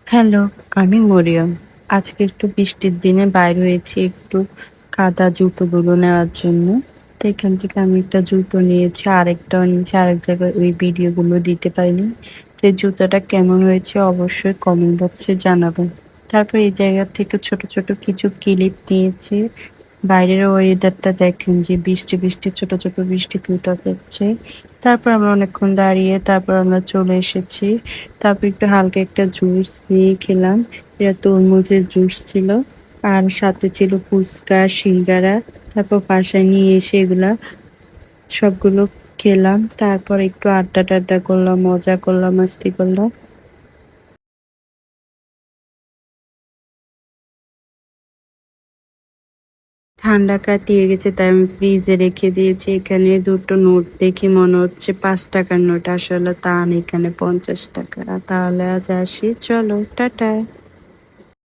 Hello, আমি মরিয়ম। আজকে একটু বৃষ্টির দিনে বাইর হয়েছি একটু কাদা জুতোগুলো নেওয়ার জন্য। তো এখান থেকে আমি একটা জুতো নিয়েছি, আরেকটাও নিয়েছি। আরেক জায়গায় ওই ভিডিওগুলো দিতে পারিনি। তো এই জুতোটা কেমন হয়েছে অবশ্যই কমেন্ট বক্সে জানাবেন। তারপর এই জায়গা থেকে ছোট, ছোট কিছু ক্লিপ নিয়েছি। বাইরের ওয়েদারটা দেখেন যে বৃষ্টি, বৃষ্টি ছোট, ছোট বৃষ্টি টুটা পড়ছে। তারপর আমরা অনেকক্ষণ দাঁড়িয়ে তারপর আমরা চলে এসেছি। তারপর একটু হালকা একটা জুস নিয়ে খেলাম। এটা তরমুজের জুস ছিল। আর সাথে ছিল ফুচকা, সিঙ্গারা। তারপর বাসায় নিয়ে এসে এগুলা সবগুলো খেলাম। তারপর একটু আড্ডা-টাড্ডা করলাম, মজা করলাম, মাস্তি করলাম। ঠান্ডা কাটিয়ে গেছে তাই আমি ফ্রিজে রেখে দিয়েছি। এখানে দুটো নোট দেখে মনে হচ্ছে ৳৫ র নোট। আসলে তা না, এখানে ৳৫০। তাহলে আজ আসি। চলো, টাটা।